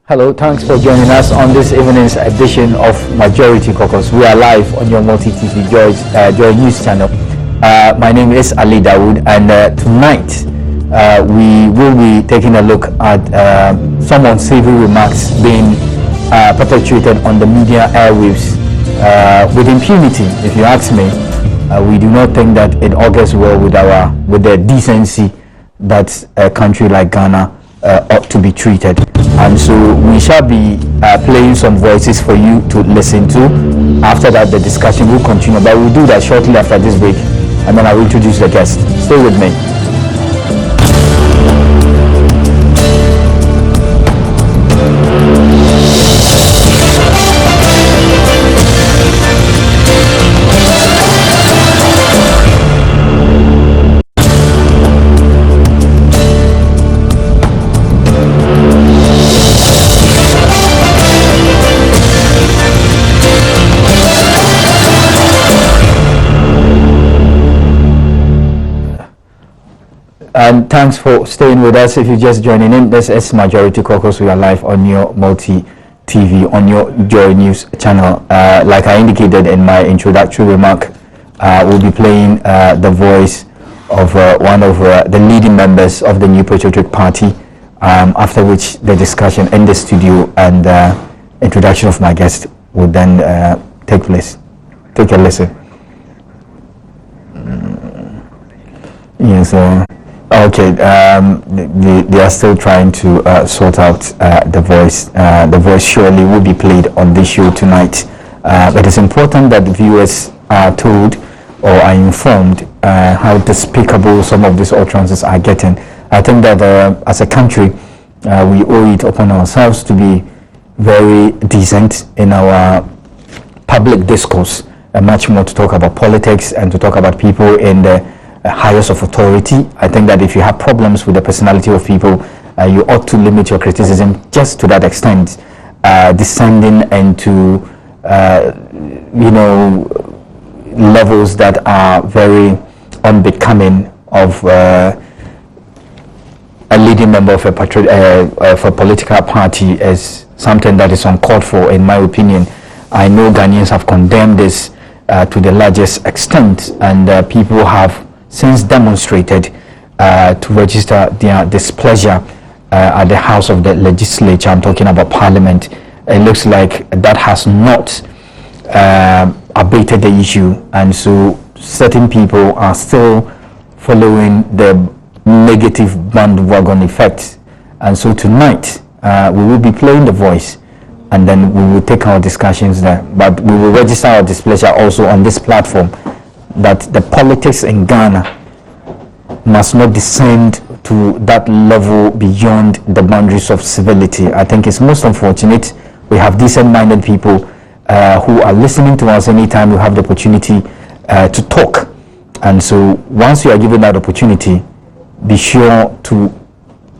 Hello, thanks for joining us on this evening's edition of Majority Caucus. We are live on your multi-TV Joy News channel. My name is Ali Dawood, and tonight we will be taking a look at some unsavory remarks being perpetuated on the media airwaves with impunity. If you ask me, we do not think that it augurs well with the decency that a country like Ghana ought to be treated. And so we shall be playing some voices for you to listen to. After that, the discussion will continue, but we'll do that shortly after this break, and then I will introduce the guest. Stay with me. And thanks for staying with us. If you're just joining in, this is Majority Caucus. We are live on your multi-TV, on your Joy News channel. Like I indicated in my introductory remark, we'll be playing the voice of one of the leading members of the New Patriotic Party, after which the discussion in the studio and introduction of my guest will then take place. Take a listen. Yes, okay, they are still trying to sort out the voice. The voice surely will be played on this show tonight. But it's important that viewers are told or are informed how despicable some of these utterances are getting. I think that as a country, we owe it upon ourselves to be very decent in our public discourse, and much more to talk about politics and to talk about people in the highest of authority. I think that if you have problems with the personality of people, you ought to limit your criticism just to that extent, descending into levels that are very unbecoming of a leading member of a political party is something that is uncalled for, in my opinion. I know Ghanaians have condemned this to the largest extent, and people have since demonstrated to register their displeasure at the House of the Legislature. I'm talking about Parliament. It looks like that has not abated the issue, and so certain people are still following the negative bandwagon effect. And so tonight we will be playing the voice, and then we will take our discussions there, but we will register our displeasure also on this platform, that the politics in Ghana must not descend to that level beyond the boundaries of civility. I think it's most unfortunate. We have decent-minded people who are listening to us anytime we have the opportunity to talk. And so once you are given that opportunity, be sure to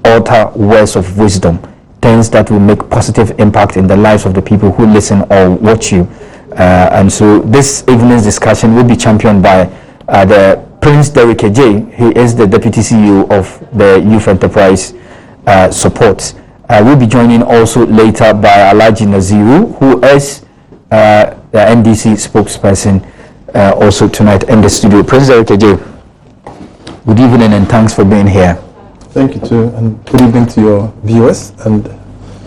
utter words of wisdom, things that will make positive impact in the lives of the people who listen or watch you. And so this evening's discussion will be championed by the Prince Derek J. He is the Deputy CEO of the Youth Enterprise Support. We'll be joining also later by Alhaji Naziru, who is the NDC spokesperson, also tonight in the studio. Prince Derek J., good evening and thanks for being here. Thank you too, and good evening to your viewers. And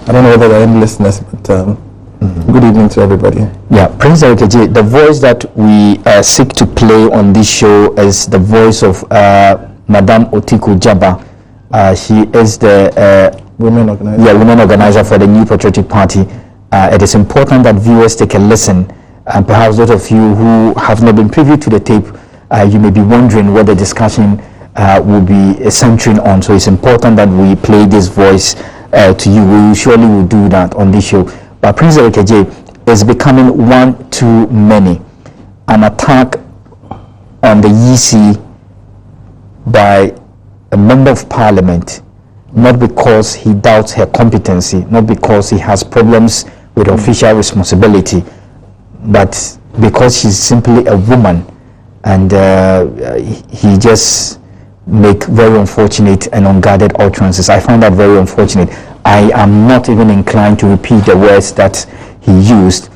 I don't know whether there are any listeners, but good evening to everybody. Yeah, Prince J, the voice that we seek to play on this show is the voice of Madame Otiku Jaba. She is the women organizer for the New Patriotic Party. It is important that viewers take a listen, and perhaps those of you who have not been privy to the tape, you may be wondering what the discussion will be centering on. So it's important that we play this voice to you. We surely will do that on this show. But Prince J is becoming one too many. An attack on the EC by a member of parliament, not because he doubts her competency, not because he has problems with official responsibility, but because she's simply a woman, and he just make very unfortunate and unguarded utterances. I find that very unfortunate. I am not even inclined to repeat the words that he used,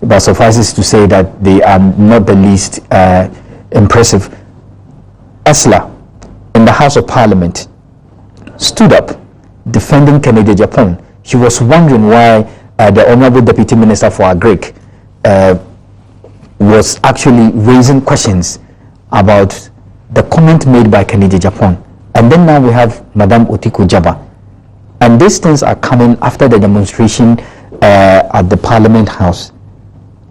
but suffices to say that they are not the least impressive. Esla, in the House of Parliament, stood up defending Kennedy Japan. She was wondering why the Honorable Deputy Minister for Agric was actually raising questions about the comment made by Kennedy Japan. And then now we have Madame Otiko Jaba. And these things are coming after the demonstration at the Parliament House.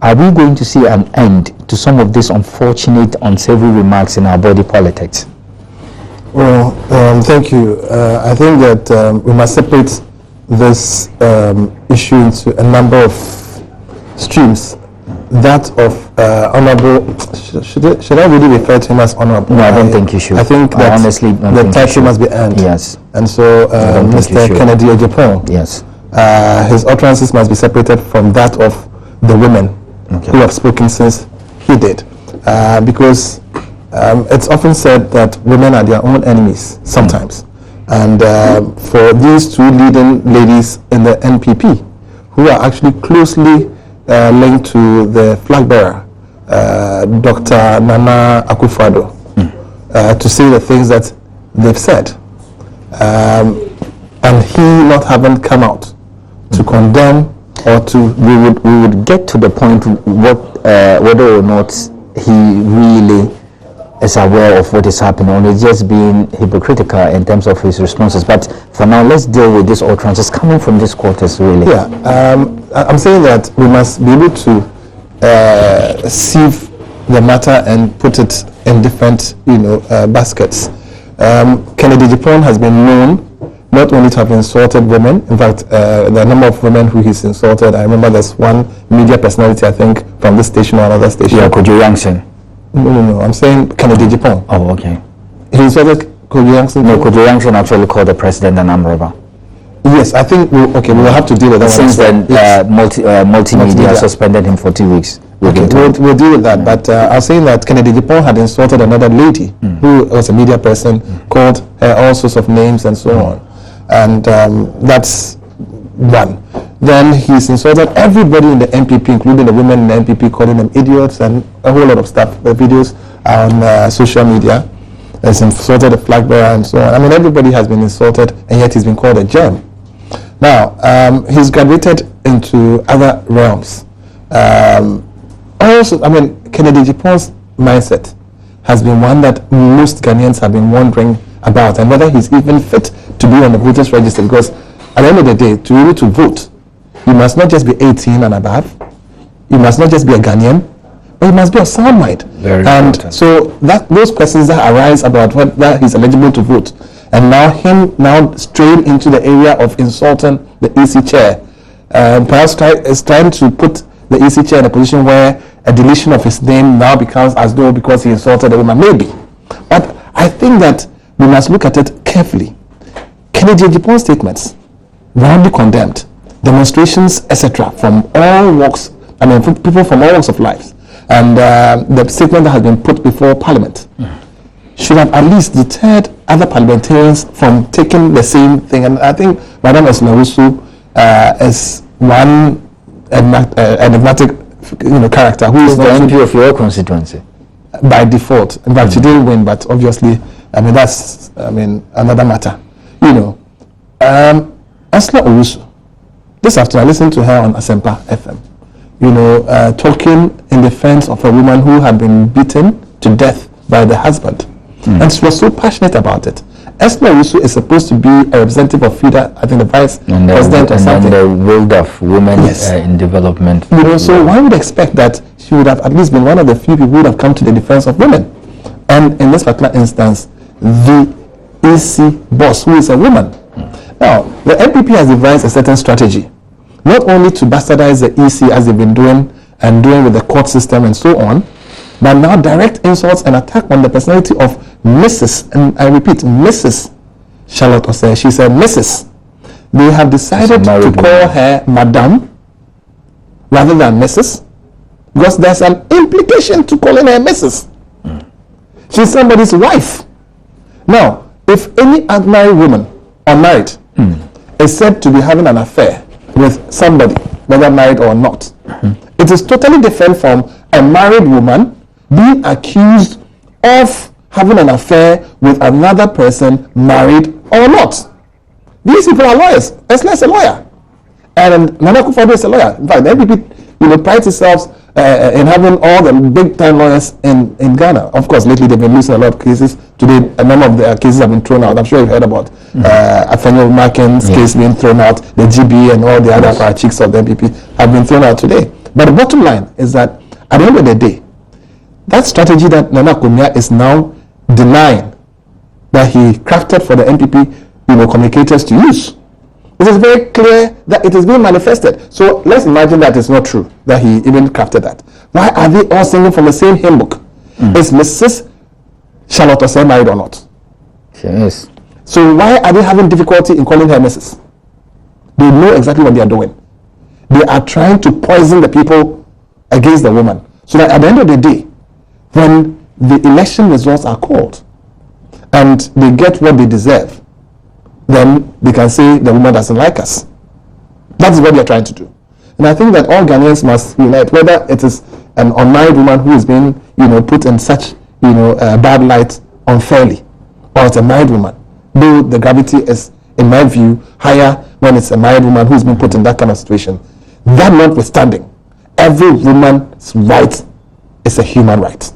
Are we going to see an end to some of these unfortunate, unsavory remarks in our body politics? Well, thank you. I think that we must separate this issue into a number of streams. That of honorable, should I really refer to him as honorable? No, I don't think you should. I think that honestly don't the think title must be earned. Yes. And so Mr. Kennedy Japan, yes, his utterances must be separated from that of the women who have spoken since he did. Because it's often said that women are their own enemies sometimes. And for these two leading ladies in the NPP, who are actually closely linked to the flag bearer, Dr. Nana Akufo-Addo, to say the things that they've said, and he not having come out to condemn or to... We would get to the point whether or not he really is aware of what is happening, or is just being hypocritical in terms of his responses. But for now, let's deal with this utterances coming from this quarters, really. Yeah, I'm saying that we must be able to sieve the matter and put it in different, baskets. Kennedy Japan has been known not only to have insulted women. In fact, the number of women who he's insulted, I remember there's one media personality, I think, from this station or another station. Yeah, Kojo Yangsen. No, I'm saying Kennedy Japan. Oh, okay. He insulted Kojo Yangsen? No, Kojo Yangsen actually called the president an arm robber. Yes, I think, we will have to deal with that. Since then, multimedia suspended him for 2 weeks. We'll deal with that. But I was saying that Kennedy Japan had insulted another lady who was a media person, called her all sorts of names and so on. And that's one. Then he's insulted everybody in the NPP, including the women in the NPP, calling them idiots and a whole lot of stuff. The videos on social media. He's insulted the flag bearer and so on. I mean, everybody has been insulted, and yet he's been called a gem. Now, he's graduated into other realms. Also, I mean, Kennedy Japan's mindset has been one that most Ghanaians have been wondering about, and whether he's even fit to be on the voters register, because at the end of the day, to be able to vote, you must not just be 18 and above, you must not just be a Ghanaian, but you must be of sound mind. Very important. So those questions that arise about whether he's eligible to vote, and now him straying into the area of insulting the EC chair, perhaps is trying to put the EC chair in a position where a deletion of his name now becomes as though because he insulted a woman, maybe. But I think that we must look at it carefully. Kennedy Japan's statements, roundly condemned, demonstrations, etc., from all walks, I mean, people from all walks of life, and the statement that has been put before Parliament should have at least deterred other parliamentarians from taking the same thing. And I think Madame Esla is one enigmatic, character who is the MP of your constituency by default. In fact, she didn't win, but obviously, that's another matter. Esla Owusu, this afternoon I listened to her on Asempa FM, talking in defense of a woman who had been beaten to death by the husband. And she was so passionate about it. Esla Owusu is supposed to be a representative of FIDA, I think the vice president or something. And the World of Women in Development. So one would expect that she would have at least been one of the few people who would have come to the defense of women. And in this particular instance, the EC boss, who is a woman. Now, the NPP has devised a certain strategy, not only to bastardize the EC as they've been doing with the court system and so on, but now direct insults and attack on the personality of Mrs., and I repeat, Mrs. Charlotte Osei. She said Mrs. They have decided to call her Madam rather than Mrs. because there's an implication to calling her Mrs. She's somebody's wife. Now, if any unmarried woman, unmarried, is said to be having an affair with somebody, whether married or not, it is totally different from a married woman being accused of having an affair with another person, married or not. These people are lawyers. Esla is a lawyer, and Nana Akufo-Addo is a lawyer. In fact, the NPP, prides itself in having all the big-time lawyers in Ghana. Of course, lately they've been losing a lot of cases. Today, a number of their cases have been thrown out. I'm sure you've heard about Afanyo Makin's case being thrown out. The GB and all the other parachicks of the NPP have been thrown out today. But the bottom line is that at the end of the day, that strategy that Nana Akufo-Addo is now denying that he crafted for the NPP, communicators to use, it is very clear that it is being manifested. So let's imagine that it's not true that he even crafted that. Why are they all singing from the same hymn book? Is Mrs. Charlotte Osei married or not? She is. So why are they having difficulty in calling her Mrs.? They know exactly what they are doing. They are trying to poison the people against the woman, so that at the end of the day, when the election results are called and they get what they deserve, then they can say the woman doesn't like us. That's what they're trying to do. And I think that all Ghanaians must unite, whether it is an unmarried woman who is being, put in such, bad light unfairly, or it's a married woman, though the gravity is, in my view, higher when it's a married woman who's been put in that kind of situation. That notwithstanding, every woman's right is a human right.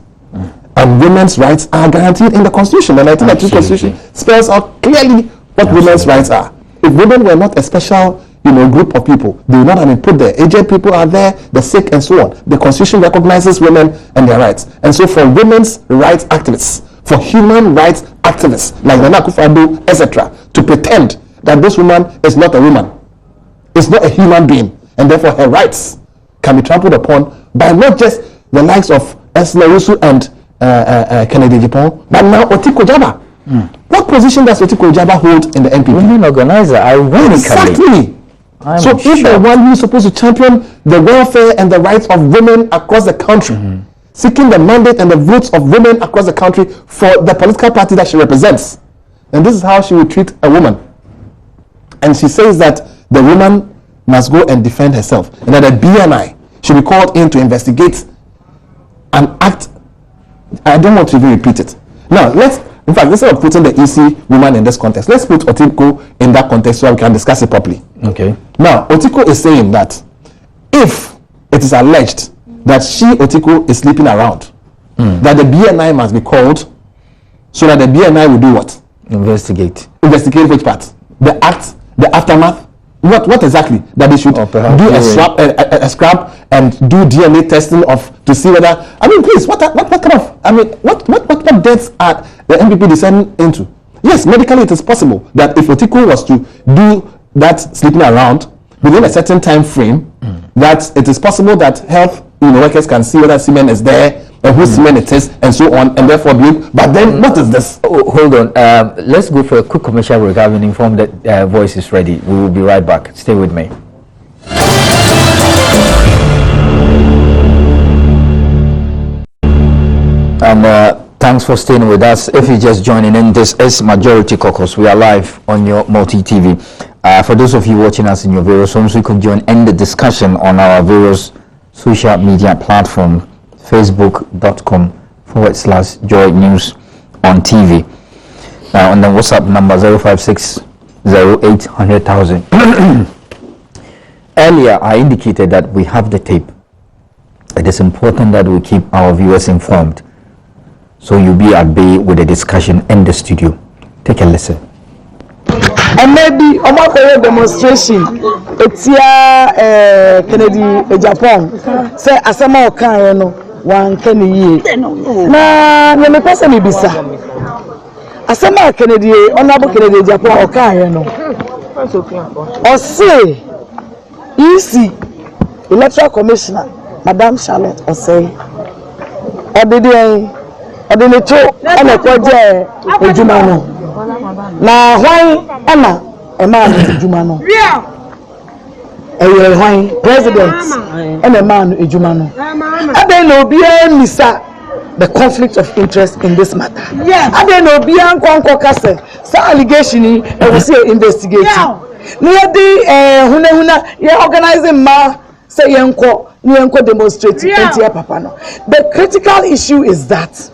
And women's rights are guaranteed in the Constitution. The 1992 Constitution spells out clearly what women's rights are. If women were not a special, group of people, they would not have been put there. Aged people are there, the sick, and so on. The Constitution recognizes women and their rights. And so, for women's rights activists, for human rights activists like Nana Akufo-Addo, etc., to pretend that this woman is not a woman, is not a human being, and therefore her rights can be trampled upon by not just the likes of Esla Rusu and Kennedy Japan, but now Otiko Jaba. What position does Otiko Jaba hold in the NPP? Women organizer, ironically. Exactly. So if the one who is supposed to champion the welfare and the rights of women across the country, seeking the mandate and the votes of women across the country for the political party that she represents, and this is how she would treat a woman. And she says that the woman must go and defend herself, and that the BNI should be called in to investigate an act. I don't want to even repeat it. Now, in fact, instead of putting the EC woman in this context, let's put Otiko in that context so we can discuss it properly. Okay. Now, Otiko is saying that if it is alleged that Otiko is sleeping around, that the BNI must be called so that the BNI will do what? Investigate. Investigate which part? The act, the aftermath? What exactly? That they should do a scrap and do DNA testing to see whether. I mean, please, what kind of? I mean, what deaths are the NPP descending into? Yes, medically it is possible that if Otiko was to do that sleeping around within a certain time frame, that it is possible that health workers can see whether semen is there and whose semen it is, and so on, and therefore believe. But then, what is this? Oh, hold on. Let's go for a quick commercial break. I've been informed that voice is ready. We will be right back. Stay with me. And thanks for staying with us. If you're just joining in, this is Majority Caucus. We are live on your multi-TV. For those of you watching us in your various homes, you can join in the discussion on our various social media platforms. Facebook.com/Joy News on TV. Now, on the WhatsApp number 0560800,000. Earlier, I indicated that we have the tape. It is important that we keep our viewers informed. So you'll be at bay with the discussion in the studio. Take a listen. And maybe a demonstration. It's here, Kennedy, Japan. Say, Asama Okano. One can ye na me person me bisa asema Kennedy honorable Kennedy Japan okan no o say EC electoral commissioner Madam Charlotte Osei odede to ana kwaje ejuma no na hwan ana e ma ejuma no president and a man ejumano. I don't know Misa the conflict of interest in this matter. I don't know Bian Kwanko Kase, some allegation I will say investigating. Near the huna you're organizing ma say yenko demonstrating papa no. The critical issue is that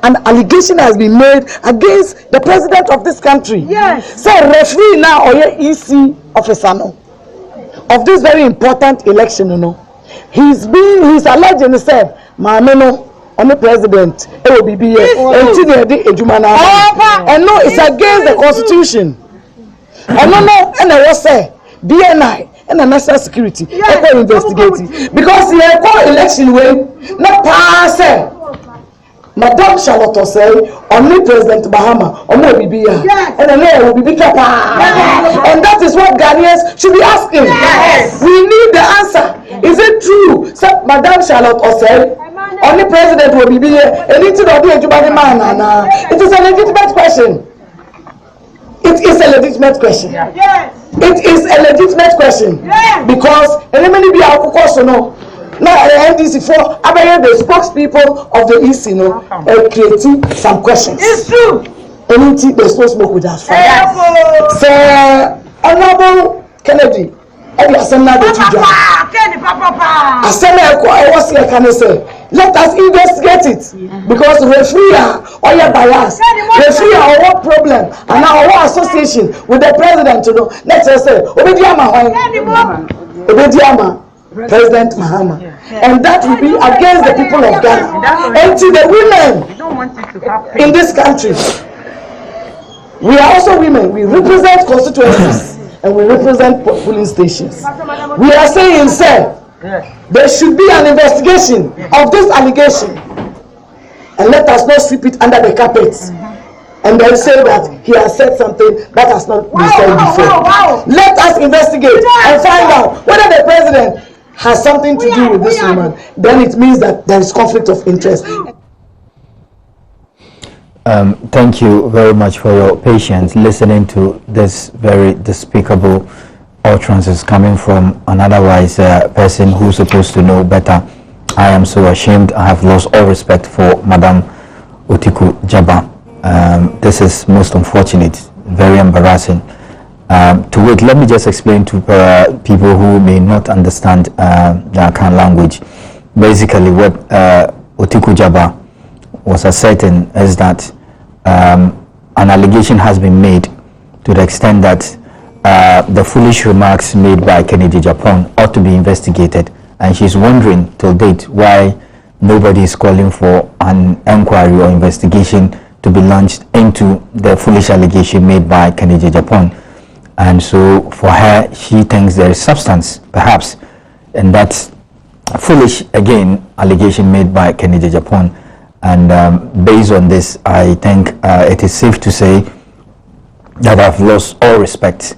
an allegation has been made against the president of this country. Yes. So referee now or EC officer no of this very important election, you know. He's alleged himself, no, on the president, it will be here until the Ejumana. And no, it's against the constitution. And no, and I was say BNI and the national security investigating because the election way not pass. Madame Charlotte say, only President Bahama, only Bibia, and then will be bigger. And that is what Ghanaians should be asking. Yes. We need the answer. Is it true? So, Madame Charlotte say, only President will be here, and it's not the Ejubani man. It is a legitimate question. It is a legitimate question. Yes. It is a legitimate question. Yes. Because, and let me be our question. Now, NDC for the spokespeople of the EC, creating some questions. It's true. Anything there's no smoke with us. Sir, Honorable Kennedy, I was here, can I say, let us investigate it because referee or your bias, referee or what problem, and our association with the president, let's just say, Obediama. President Mahama, and that will be against the people of Ghana and to the women in this country. We are also women. We represent constituencies and we represent polling stations. We are saying, sir, there should be an investigation of this allegation, and let us not sweep it under the carpet. And then say that he has said something that has not been said before. Let us investigate and find out whether the president has something to do with this woman. Then it means that there is conflict of interest. Thank you very much for your patience listening to this very despicable utterances coming from an otherwise person who's supposed to know better. I am so ashamed. I have lost all respect for Madam Otiku Jaba. This is most unfortunate, very embarrassing. To wait, let me just explain to people who may not understand the Akan language. Basically, what Otiku Jaba was asserting is that an allegation has been made to the extent that the foolish remarks made by Kennedy Japan ought to be investigated, and she's wondering till date why nobody is calling for an inquiry or investigation to be launched into the foolish allegation made by Kennedy Japan. And so for her, she thinks there is substance, perhaps, and that's foolish, again, allegation made by Kennedy Japan. And based on this, I think it is safe to say that I've lost all respect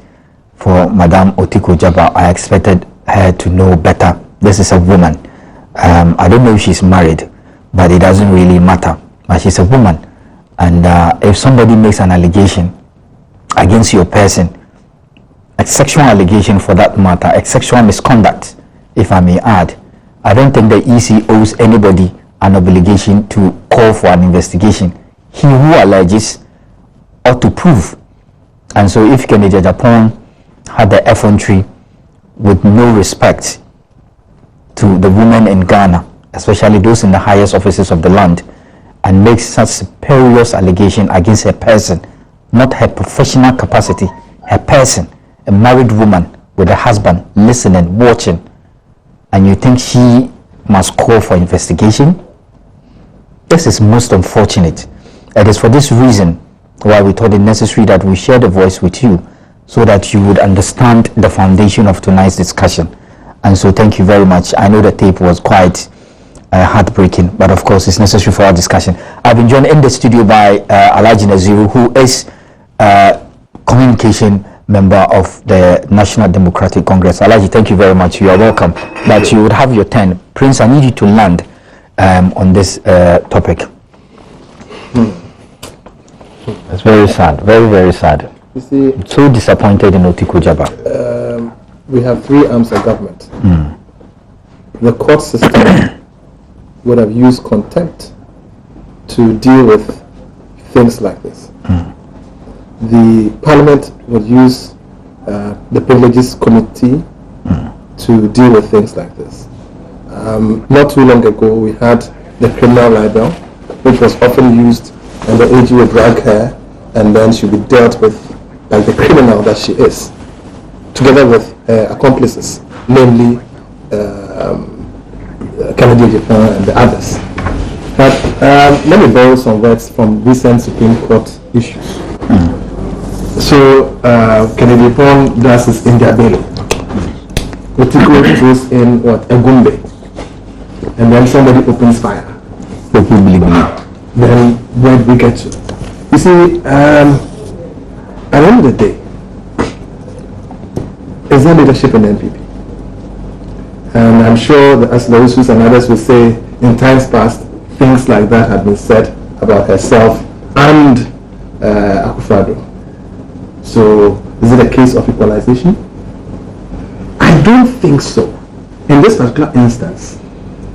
for Madame Otiku Jaba. I expected her to know better. This is a woman. I don't know if she's married, but it doesn't really matter. But she's a woman. And if somebody makes an allegation against your person, a sexual allegation for that matter, a sexual misconduct, if I may add, I don't think the EC owes anybody an obligation to call for an investigation. He who alleges ought to prove. And so if Kennedy Japan had the effrontery with no respect to the women in Ghana, especially those in the highest offices of the land, and makes such spurious allegation against her person, not her professional capacity, her person, a married woman with a husband listening, watching, and you think she must call for investigation? This is most unfortunate. It is for this reason why we thought it necessary that we share the voice with you so that you would understand the foundation of tonight's discussion. And so thank you very much. I know the tape was quite heartbreaking, but of course it's necessary for our discussion. I've been joined in the studio by Alhaji Naziru, who is communication member of the National Democratic Congress. Alhaji, thank you very much. You are welcome. But you would have your turn. Prince, I need you to land on this topic. It's very sad, very, very sad. You see, I'm so disappointed in Otiku Jaba. We have three arms of government. The court system would have used contempt to deal with things like this. The parliament would use the Privileges Committee to deal with things like this. Not too long ago, we had the criminal libel, which was often used, and the AG would drag her, and then she'll be dealt with like the criminal that she is, together with her accomplices, namely Kennedy Japan and the others. But let me borrow some words from recent Supreme Court issues. So Kennedy Japan does his India Bailey. Otiko goes in a Gumbe, and then somebody opens fire. Then where do we get to? You see, at the end of the day, is there leadership in the NPP? And I'm sure that as Aloysius and others will say, in times past, things like that have been said about herself and Akufo-Addo. So, is it a case of equalization? I don't think so. In this particular instance,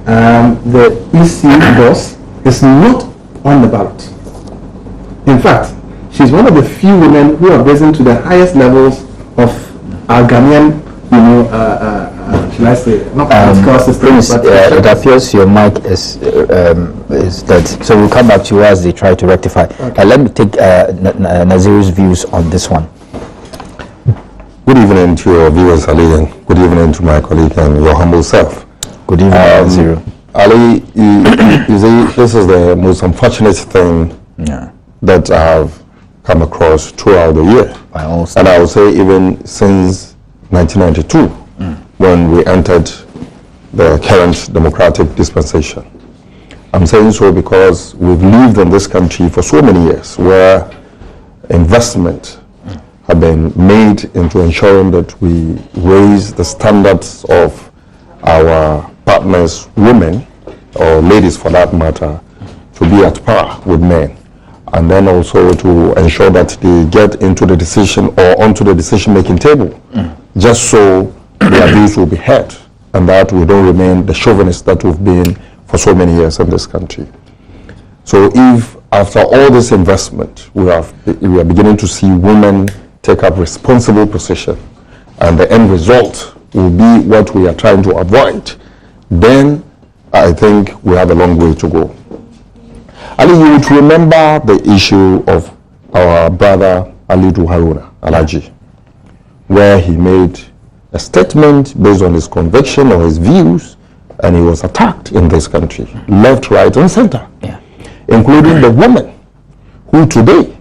the EC boss is not on the ballot. In fact, she's one of the few women who have risen to the highest levels of our Ghanaian, shall I say, not political system, please, it appears your mic is dead. So we'll come back to you as they try to rectify. Okay. Let me take Naziru's views on this one. Good evening to your viewers, Ali, and good evening to my colleague and your humble self. Good evening, Naziru. Ali, you see, this is the most unfortunate thing that I have come across throughout the year. And I would say even since 1992, when we entered the current democratic dispensation. I'm saying so because we've lived in this country for so many years where investment have been made into ensuring that we raise the standards of our partners, women, or ladies for that matter, to be at par with men. And then also to ensure that they get into the decision or onto the decision-making table, just so their views will be heard, and that we don't remain the chauvinists that we've been for so many years in this country. So if after all this investment, we are beginning to see women take up responsible position, and the end result will be what we are trying to avoid, then I think we have a long way to go. Ali, you would remember the issue of our brother Alidu Haruna Alaji, where he made a statement based on his conviction or his views, and he was attacked in this country, left, right, and center, including the women who today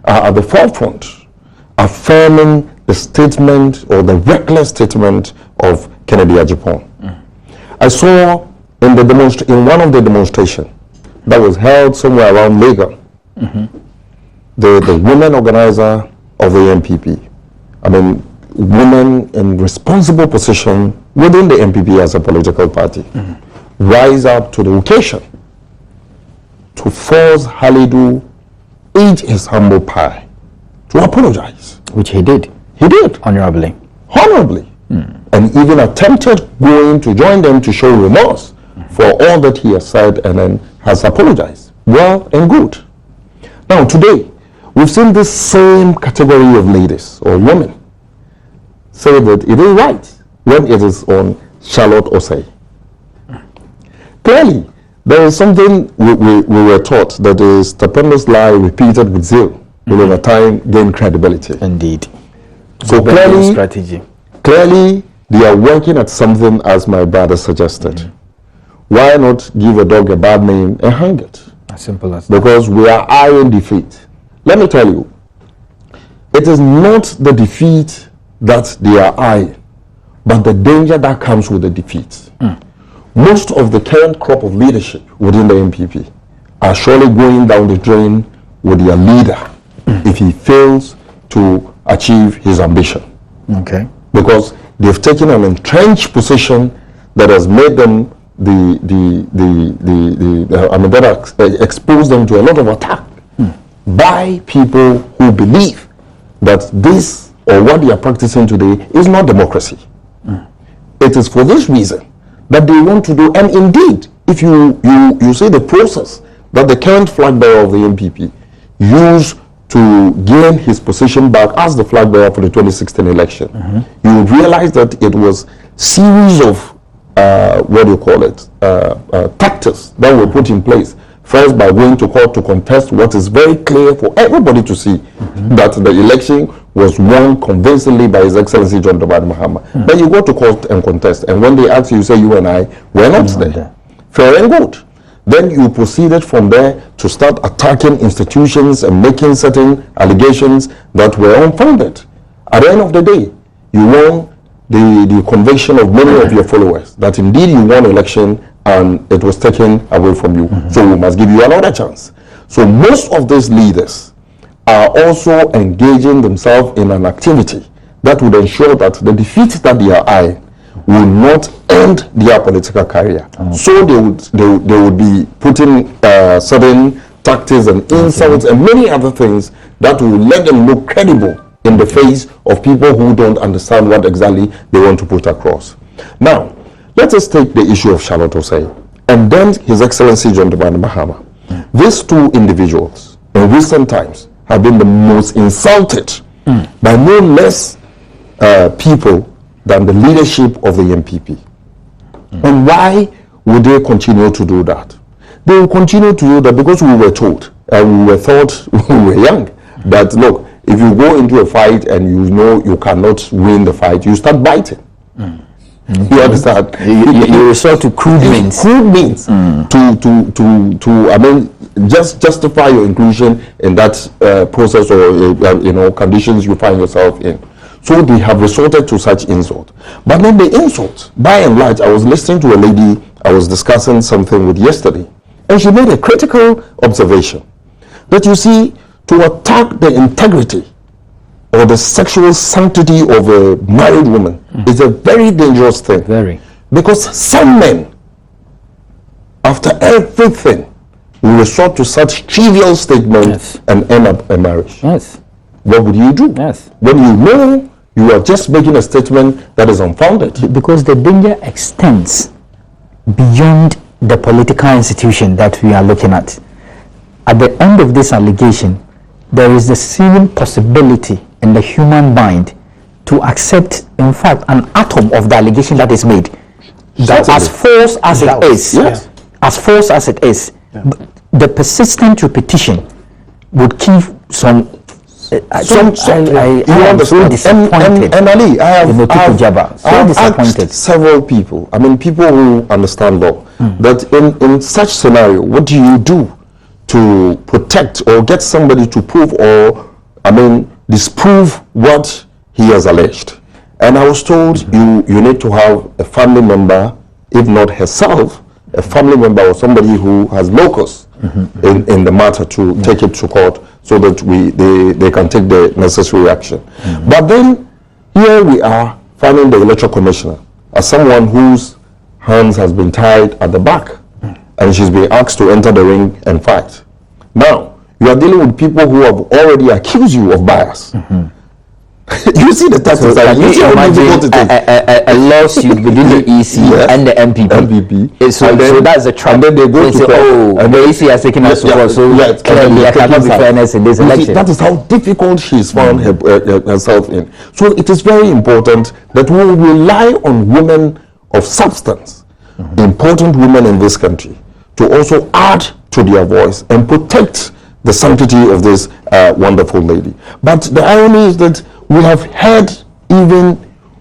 are at the forefront affirming the statement or the reckless statement of Kennedy Agyapong. I saw in one of the demonstrations that was held somewhere around Lagos, the women organizer of the NPP, I mean, women in responsible position within the NPP as a political party, rise up to the occasion to force Halidu eat his humble pie, to apologize. Which he did. He did. Honorably. Honorably. And even attempted going to join them to show remorse for all that he has said, and then has apologized. Well and good. Now today, we've seen this same category of ladies or women say that it is right when it is on Charlotte Osei. Clearly, there is something we were taught that is stupendous lie repeated with zeal will over time gain credibility. Indeed. So clearly they are working at something, as my brother suggested. Why not give a dog a bad name and hang it? As simple as that. Because we are eyeing defeat. Let me tell you, it is not the defeat that they are eyeing, but the danger that comes with the defeat. Most of the current crop of leadership within the NPP are surely going down the drain with their leader if he fails to achieve his ambition. Okay. Because they've taken an entrenched position that has made them that exposed them to a lot of attack by people who believe that this or what they are practicing today is not democracy. It is for this reason that they want to do, and indeed, if you see the process that the current flag bearer of the NPP used to gain his position back as the flag bearer for the 2016 election, you would realize that it was series of tactics that were put in place. First, by going to court to contest what is very clear for everybody to see, that the election was won convincingly by His Excellency John Dramani Mahama. But you go to court and contest, and when they ask you, you say you and I were not there. Fair and good. Then you proceeded from there to start attacking institutions and making certain allegations that were unfounded. At the end of the day, you won the conviction of many of your followers that indeed you won election and it was taken away from you. So we must give you another chance. So most of these leaders are also engaging themselves in an activity that would ensure that the defeat that they are eyeing will not end their political career. So they would be putting certain tactics and insults and many other things that will let them look credible in the face of people who don't understand what exactly they want to put across. Now, let us take the issue of Charlotte Osei and then His Excellency John Dramani Mahama. These two individuals in recent times have been the most insulted by no less people than the leadership of the MPP. And why would they continue to do that? They will continue to do that because we were told and we were taught when we were young that, look, if you go into a fight and you know you cannot win the fight, you start biting. You understand? You resort to crude means. Crude means to I mean, just justify your inclusion in that process or conditions you find yourself in. So they have resorted to such insult. But then the insult, by and large, I was listening to a lady I was discussing something with yesterday, and she made a critical observation that, you see, to attack the integrity or the sexual sanctity of a married woman is a very dangerous thing. Very. Because some men, after everything, will resort to such trivial statements and end up a marriage. Yes. What would you do? Yes. When you know you are just making a statement that is unfounded? Because the danger extends beyond the political institution that we are looking at. At the end of this allegation, there is the seeming possibility in the human mind to accept, in fact, an atom of the allegation that is made. That as false as it is, as false as it is, the persistent repetition would keep some. I am so disappointed. And Ali, I have disappointed. Asked several people, I mean, people who understand law, that in such scenario, what do you do to protect or get somebody to prove or, I mean, disprove what he has alleged? And I was told you need to have a family member, if not herself, a family member or somebody who has locus in the matter to take it to court so that they can take the necessary action. But then here we are finding the electoral commissioner as someone whose hands has been tied at the back and she's been asked to enter the ring and fight. Now, you are dealing with people who have already accused you of bias. You see the tactics that you see a lawsuit within the EC and the MPP. So that's the trap. And then they go to court. And the EC has taken us to court. So clearly there cannot be fairness in this election. That is how difficult she's found herself in. So it is very important that we rely on women of substance, important women in this country, to also add to their voice and protect the sanctity of this wonderful lady. But the irony is that we have heard even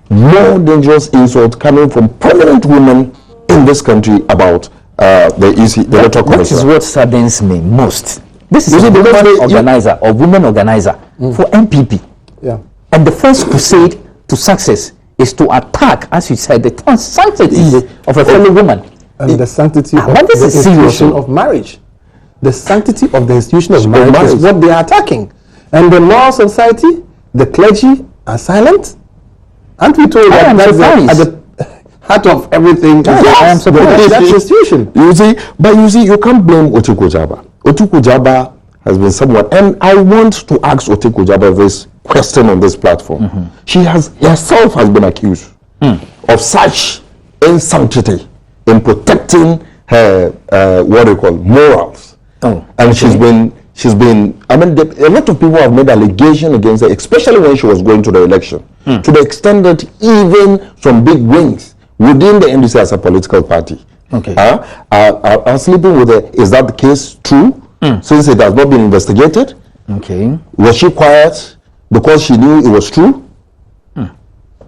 more dangerous insults coming from prominent women in this country about the EC, the electoral commission. That is what saddens me most. This is a women organizer for MPP. Yeah. And the first crusade to success is to attack, as you said, the sanctity of a fellow woman. And the sanctity of the institution of marriage. The sanctity of the institution of marriage is what they are attacking. And the law society, the clergy are silent. Aren't we told that that's at the heart of everything? I am surprised. That institution. You see, you can't blame Otuko Jaba. Otuko Jaba has been someone, and I want to ask Otuko Jaba this question on this platform. She herself has been accused of such insanity in protecting her morals. And she's been she's been, I mean, a lot of people have made allegations against her, especially when she was going to the election, to the extent that even some big wings within the NDC as a political party are sleeping with her. Is that the case true? Since it has not been investigated? Okay. Was she quiet because she knew it was true?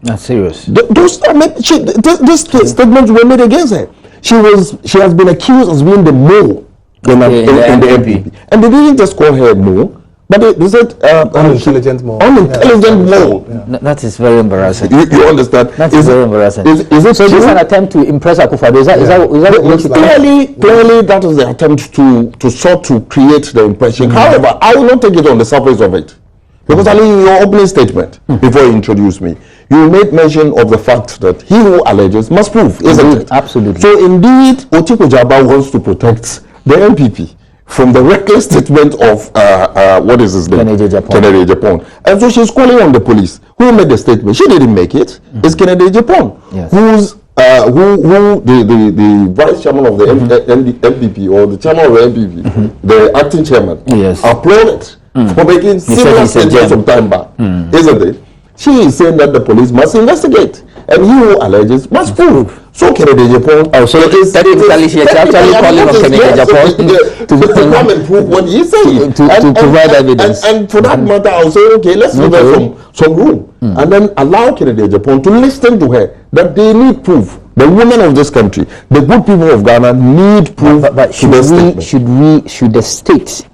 That's serious. Those statements were made against her. She has been accused as being the mole in the MPP. And they didn't just call her a mole, but they said unintelligent mole. Unintelligent mole. Yeah. That is very embarrassing. You understand? That is very embarrassing. Is it so true? this is an attempt to impress Akufo-Addo? Is that clearly that is the attempt to sort to create the impression. However, I will not take it on the surface of it. Because Ali, in your opening statement, before you introduced me, you made mention of the fact that he who alleges must prove, isn't it? Absolutely. So indeed, Otiko Jaba wants to protect the MPP from the reckless statement of what is his name? Kennedy Japan. And so she's calling on the police. Who made the statement? She didn't make it. It's Kennedy Japan, yes. who the vice chairman of the MPP or the chairman of the MPP, the acting chairman, applauded for making similar statements some time back, isn't it? She is saying that the police must investigate, and he who alleges must prove. So Kennedy Japan. Oh, so technically she is actually calling on Kennedy Japan to come and prove what he said to provide evidence. And for that matter, I'll say, okay, let's give her some room, and then allow Kennedy Japan to listen to her that they need proof. The women of this country, the good people of Ghana need proof. But should the state,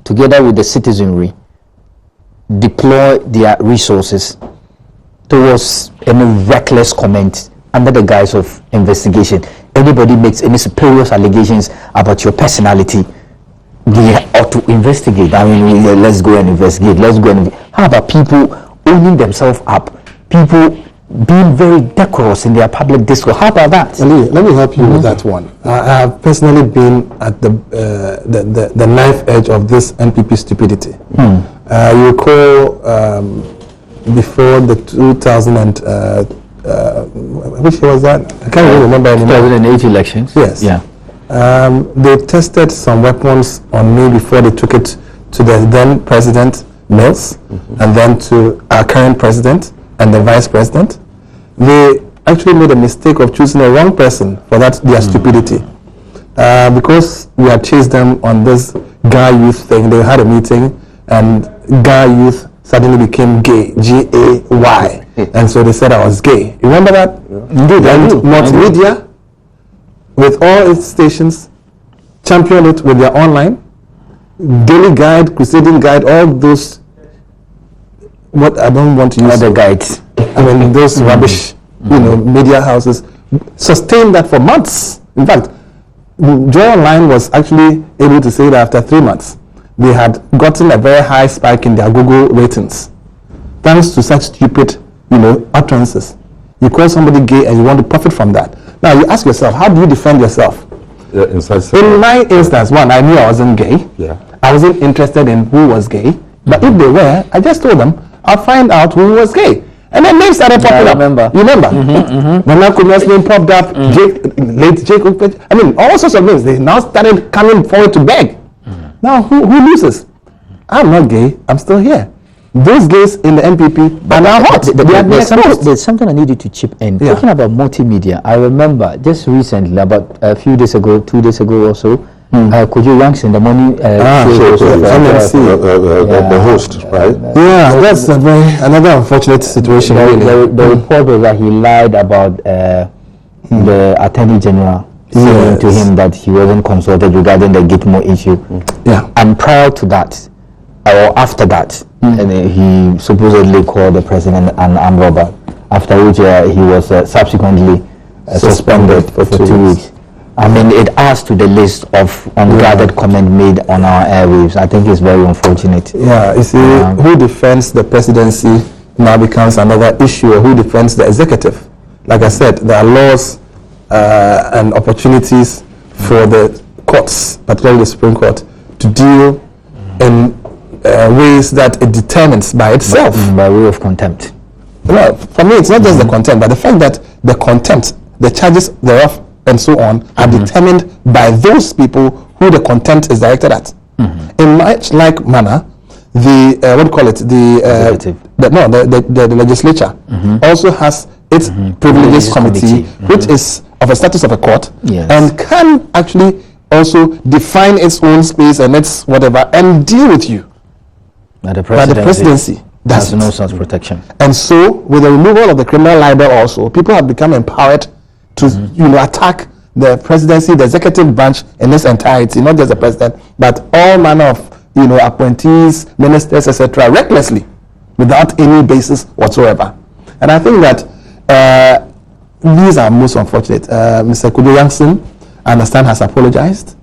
together with the citizenry, deploy their resources towards any reckless comment under the guise of investigation? Anybody makes any spurious allegations about your personality, they ought to investigate. I mean, let's go and investigate. How about people owning themselves up? People being very decorous in their public discourse. How about that? Ali, let me help you with that one. I have personally been at the knife edge of this NPP stupidity. You recall before the 2000 and which year was that? I can't really remember anymore. 2008 elections. Yes. Yeah. They tested some weapons on me before they took it to the then President Mills, and then to our current president and the vice president. They actually made a mistake of choosing the wrong person for that their stupidity, because we had chased them on this Ga Youth thing. They had a meeting, and Ga Youth suddenly became gay, G-A-Y, and so they said I was gay. You remember that? Indeed, and multimedia, with all its stations, championed it with their online, Daily Guide, Crusading Guide, all those. What I don't want to use other guides. I mean, those rubbish, media houses sustained that for months. In fact, Joy Online was actually able to say that after 3 months, they had gotten a very high spike in their Google ratings, thanks to such stupid, utterances. You call somebody gay and you want to profit from that. Now you ask yourself, how do you defend yourself? Yeah, in my instance, one, I knew I wasn't gay. Yeah. I wasn't interested in who was gay. But if they were, I just told them, I'll find out who was gay. And then names started popping up. You remember? Nana Kumia's name popped up, late Jacob. I mean, all sorts of names. They now started coming forward to beg. Now, who loses? I'm not gay. I'm still here. Those gays in the MPP are now hot. There's something I need you to chip in. Yeah. Talking about multimedia, I remember just recently, about a few days ago, 2 days ago or so, could you ranks in the morning show, the host, right? Yeah, that's another unfortunate situation. The report was that he lied about the Attorney General saying to him that he wasn't consulted regarding the Gitmo issue. And prior to that, or after that, and he supposedly called the president an armed robber, after which he was subsequently suspended for 2 weeks. I mean, it adds to the list of unguarded comment made on our airwaves. I think it's very unfortunate. Yeah, you see, who defends the presidency now becomes another issue, or who defends the executive. Like I said, there are laws and opportunities for the courts, particularly the Supreme Court, to deal in ways that it determines by itself. By way of contempt. No, for me, it's not just the contempt, but the fact that the contempt, the charges thereof, and so on, are determined by those people who the contempt is directed at. In much like manner, the the legislature also has its privileges committee, which is of a status of a court, and can actually also define its own space and its whatever and deal with you. But the presidency has no such protection. And so, with the removal of the criminal libel, also people have become empowered to attack the presidency, the executive branch in its entirety, not just the president, but all manner of appointees, ministers, etc., recklessly, without any basis whatsoever. And I think that these are most unfortunate. Mr. Kudo Yankson, I understand, has apologized.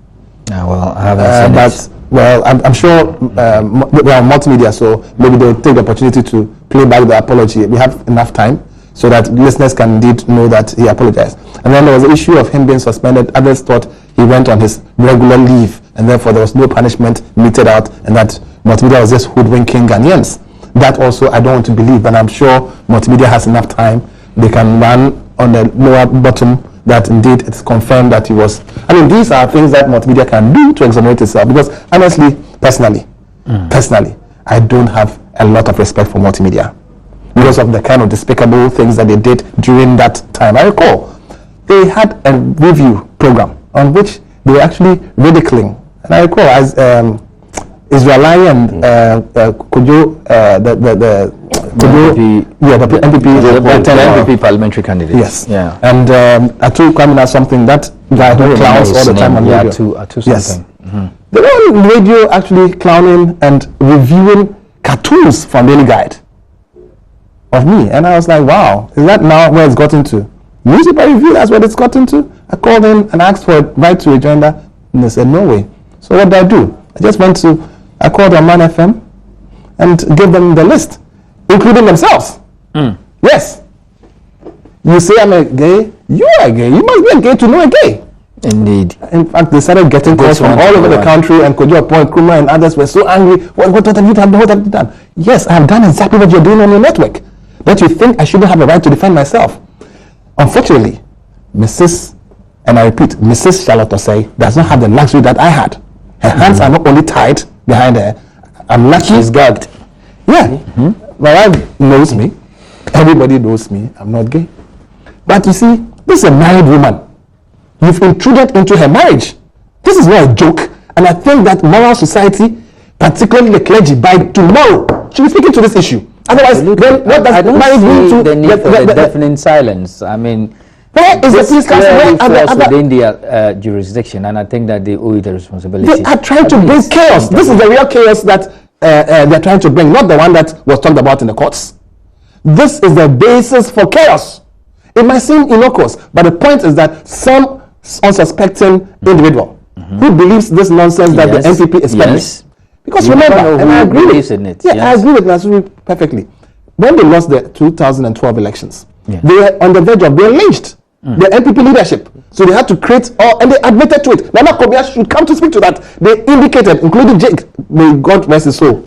Well, I haven't seen it. Well, I'm sure we are multimedia, so maybe they'll take the opportunity to play back the apology. We have enough time so that listeners can indeed know that he apologized. And then there was the issue of him being suspended. Others thought he went on his regular leave, and therefore there was no punishment meted out, and that multimedia was just hoodwinking Ghanaians. That also I don't want to believe, but I'm sure multimedia has enough time. They can run on the lower bottom that indeed it's confirmed that he was. I mean, these are things that multimedia can do to exonerate itself, because honestly, personally, I don't have a lot of respect for multimedia because of the kind of despicable things that they did during that time. I recall they had a review program on which they were actually ridiculing, and I recall as Israeli and Kojo, the NPP parliamentary candidate. Yes. Yeah. And Atu coming as something that guy who clowns all the time on radio. Atu something. They were on radio actually clowning and reviewing cartoons from Daily Guide of me, and I was like, wow, is that now where it's gotten to? Newspaper review, that's what it's gotten to. I called in and asked for a right to rejoinder, and they said no way. So what did I do? I called on Man FM and gave them the list, including themselves. Yes. You say I'm a gay, you are a gay. You must be a gay to know a gay. Indeed. In fact, they started getting calls from all over the country, and Kojo Point, Kuma and others were so angry. What have you done? What have you done? Yes, I have done exactly what you're doing on your network. But you think I shouldn't have a right to defend myself. Unfortunately, Mrs. Charlotte Osei does not have the luxury that I had. Her hands are not only tied behind her. I'm lucky. She's gagged. Yeah. My wife knows me. Everybody knows me. I'm not gay. But you see, this is a married woman. You've intruded into her marriage. This is not a joke. And I think that moral society, particularly the clergy, by tomorrow should be speaking to this issue. Otherwise, then what does marriage mean to the need for the deafening silence? I mean, where is the police council? Within their jurisdiction, and I think that they owe the responsibility. They are trying to bring chaos. This is the real chaos that they're trying to bring, not the one that was talked about in the courts. This is the basis for chaos. It might seem innocuous, but the point is that some unsuspecting individual who believes this nonsense that the NPP is peddling. Because remember, and I agree with it. Yeah, I agree with Nasuri perfectly. When they lost the 2012 elections, they were on the verge of being lynched. The NPP leadership. So they had to create, and they admitted to it. Nana Kobia should come to speak to that. They indicated, including Jake, may God rest his soul,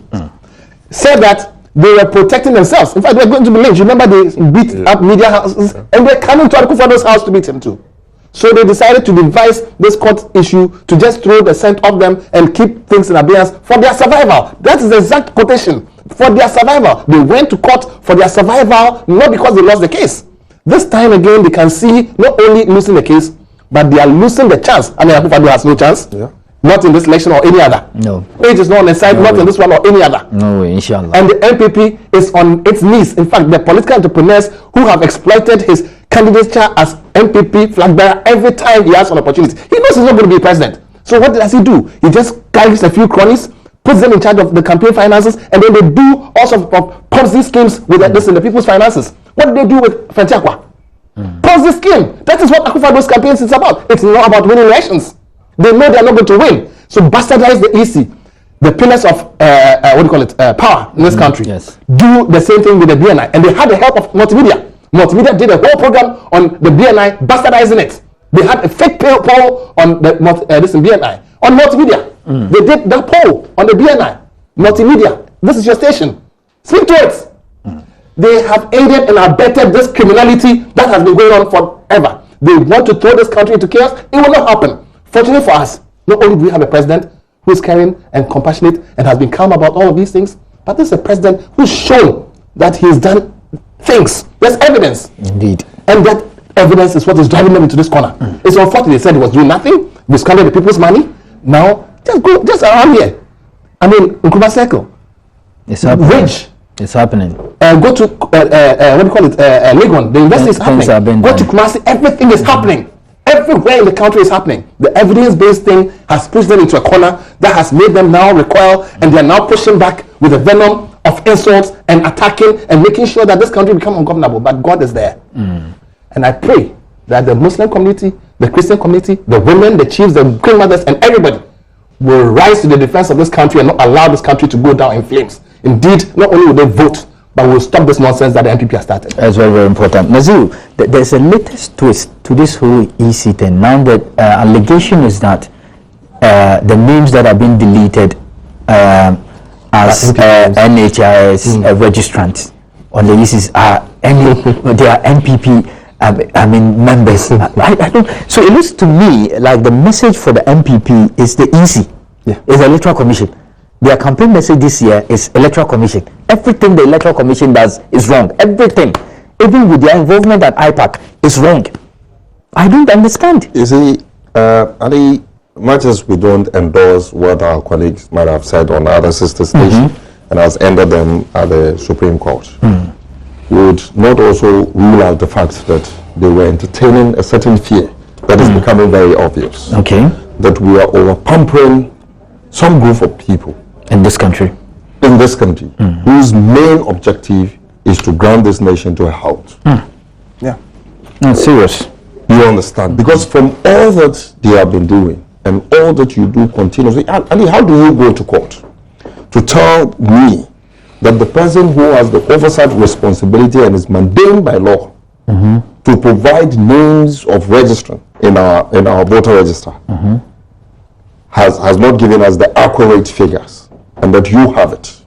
said that they were protecting themselves. In fact, they were going to be lynched. Remember, they beat up media houses, and they're coming to Akufo's house to beat him too. So they decided to devise this court issue to just throw the scent off them and keep things in abeyance for their survival. That is the exact quotation. For their survival. They went to court for their survival, not because they lost the case. This time again, they can see not only losing the case, but they are losing the chance. I mean, Akufo-Addo has no chance. Yeah. Not in this election or any other. No. It is not on the side, not in this one or any other. No way, inshallah. And the NPP is on its knees. In fact, the political entrepreneurs who have exploited his candidature as NPP flag bearer every time he has an opportunity. He knows he's not going to be president. So what does he do? He just carries a few cronies, puts them in charge of the campaign finances, and then they do all sorts of Ponzi schemes with the people's finances. What did they do with Fentiakwa? Ponzi scheme. That is what Akufo-Addo's campaign is about. It's not about winning elections. They know they are not going to win. So bastardize the EC, the pillars of power in this country. Yes. Do the same thing with the BNI, and they had the help of multimedia. Multimedia did a whole program on the BNI, bastardizing it. They had a fake poll on the BNI on multimedia. They did that poll on the BNI. Multimedia, this is your station. Speak to it. They have aided and abetted this criminality that has been going on forever. They want to throw this country into chaos. It will not happen. Fortunately for us, not only do we have a president who is caring and compassionate and has been calm about all of these things. But this is a president who's shown that he's done things. There's evidence. Indeed. And that evidence is what is driving them into this corner. It's unfortunate they said he was doing nothing, misconducted the people's money. Now, just around here. I mean, Nkrumah Circle. It's happening. Ridge. It's happening. Go to, what do you call it, Legon. The university is happening. Go to Kumasi, everything is happening. Everywhere in the country is happening. The evidence-based thing has pushed them into a corner that has made them now recoil, and they are now pushing back with the venom of insults and attacking and making sure that this country becomes ungovernable. But God is there. And I pray that the Muslim community, the Christian community, the women, the chiefs, the queen mothers, and everybody will rise to the defense of this country and not allow this country to go down in flames. Indeed, not only will they vote, but will stop this nonsense that the NPP has started. That's very, very important. Naziru, there's a latest twist to this whole EC thing. Now the allegation is that the names that have been deleted as NHIS registrants on the ECs are they are NPP members. I don't. So it looks to me like the message for the NPP is the EC, is the Electoral Commission. Their campaign message this year is Electoral Commission. Everything the Electoral Commission does is wrong. Everything, even with their involvement at IPAC, is wrong. I don't understand. You see, Ali, much as we don't endorse what our colleagues might have said on other sister stations and has ended them at the Supreme Court, we would not also rule out the fact that they were entertaining a certain fear that is becoming very obvious. Okay. That we are over-pampering some group of people in this country, whose main objective is to ground this nation to a halt. Yeah. That's serious. You understand? Because from all that they have been doing and all that you do continuously, Ali, how do you go to court to tell me that the person who has the oversight responsibility and is mandated by law to provide names of registrant in our voter register has not given us the accurate figures, and that you have it?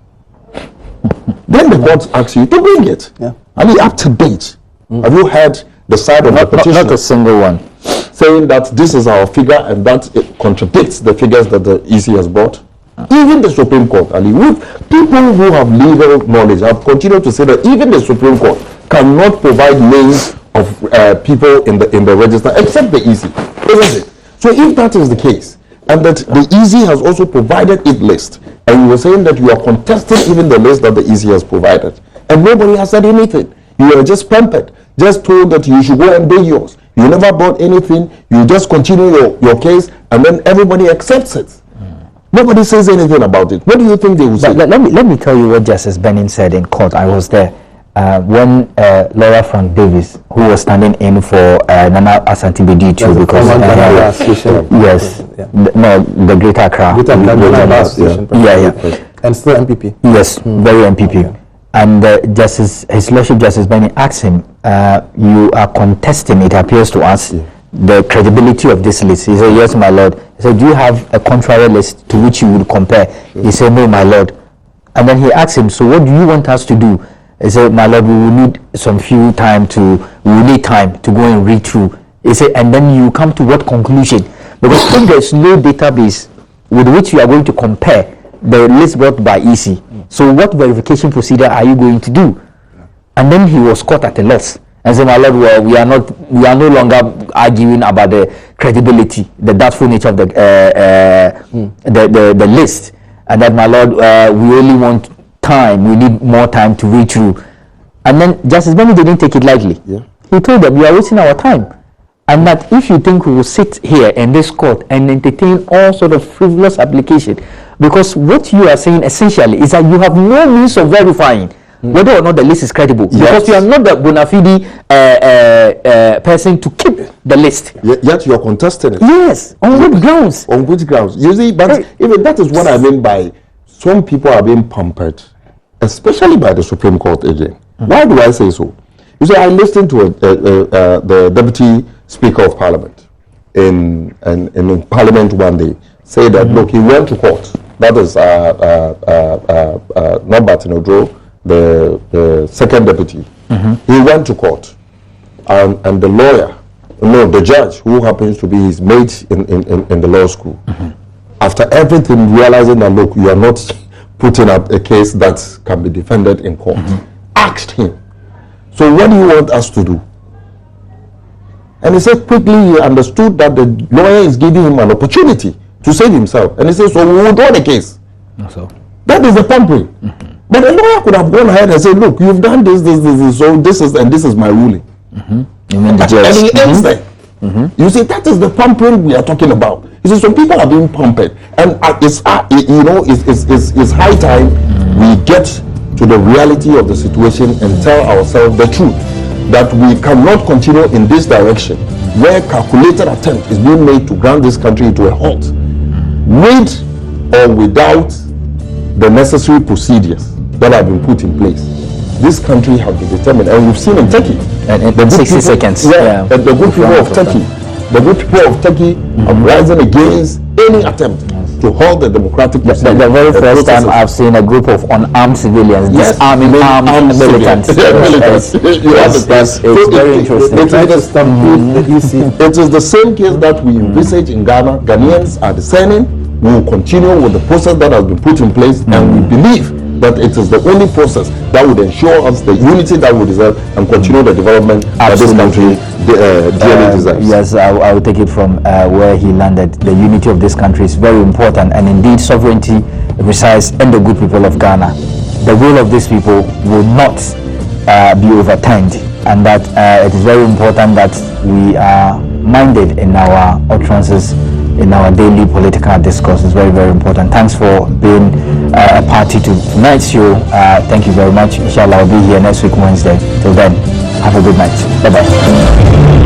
Then the court asks you to bring it. Are you up to date? Have you heard the side of the petition? Not a single one. Saying that this is our figure and that it contradicts the figures that the EC has brought. Even the Supreme Court, Ali, with people who have legal knowledge have continued to say that even the Supreme Court cannot provide names of people in the register except the EC, isn't it? So if that is the case, and that the EC has also provided its list, and you were saying that you are contesting even the list that the EC has provided, and nobody has said anything. You are just pampered, just told that you should go and do yours. You never brought anything. You just continue your case, and then everybody accepts it. Nobody says anything about it. What do you think they will say? Let me tell you what Justice Benin said in court. I was there when lawyer Frank Davis, who was standing in for Nana Asante Beditu, because the Greater Accra, and still MPP. Yes, very MPP. And His Lordship Justice Benin asked him, "You are contesting, it appears to us, the credibility of this list." He said, "Yes, my lord." He said, "Do you have a contrary list to which you would compare?" He said, "No, my lord." And then he asked him, "So what do you want us to do?" He said, "My lord, we will need time to go and read through." He said, "And then you come to what conclusion? Because if there is no database with which you are going to compare the list brought by EC, so what verification procedure are you going to do?" And then he was caught at a loss and said, "My lord, well, we are no longer arguing about the credibility, the doubtful nature of the list, and that, my lord, we only want time. We need more time to read through." And then Justice Benin didn't take it lightly. He told them, "We are wasting our time, and that if you think we will sit here in this court and entertain all sort of frivolous application, because what you are saying essentially is that you have no means of verifying whether or not the list is credible, because you are not the bona fide person to keep the list. Yet you are contesting it. Yes, on what grounds? On which grounds? You see, but even that is what I mean by some people are being pampered, especially by the Supreme Court again. Why do I say so? You see, I listened to the Deputy Speaker of Parliament in Parliament one day say that, look, he went to court. That is not Martin Odro, the second deputy. He went to court, and the judge, who happens to be his mate in the law school, after everything, realizing that, look, you are not putting up a case that can be defended in court, asked him, so what do you want us to do? And he said quickly he understood that the lawyer is giving him an opportunity to save himself. And he said, so we will draw the case. So that is the pampering. But the lawyer could have gone ahead and said, look, you've done this, so this is my ruling. You mean the judge? And he ends there. You see, that is the pampering we are talking about. You see, some people are being pampered, and it's high time we get to the reality of the situation and tell ourselves the truth, that we cannot continue in this direction where calculated attempt is being made to ground this country to a halt, with or without the necessary procedures that have been put in place. This country has been determined, and we've seen in Turkey. And in 60 seconds. And the good people of Turkey, are rising against any attempt to halt the democratic procedure. The very first time I've seen a group of unarmed civilians disarming armed militants. It's very interesting. It is the same case that we envisage in Ghana. Ghanaians are discerning. We will continue with the process that has been put in place, and we believe that it is the only process that would ensure us the unity that we deserve and continue the development that this country dearly deserves. Yes, I will take it from where he landed. The unity of this country is very important, and indeed sovereignty resides in the good people of Ghana. The will of these people will not be overturned, and that it is very important that we are minded in our utterances, in our daily political discourse. Is very, very important. Thanks for being a party to tonight's show. Thank you very much. Inshallah, I'll be here next week Wednesday. Till then, have a good night. Bye bye.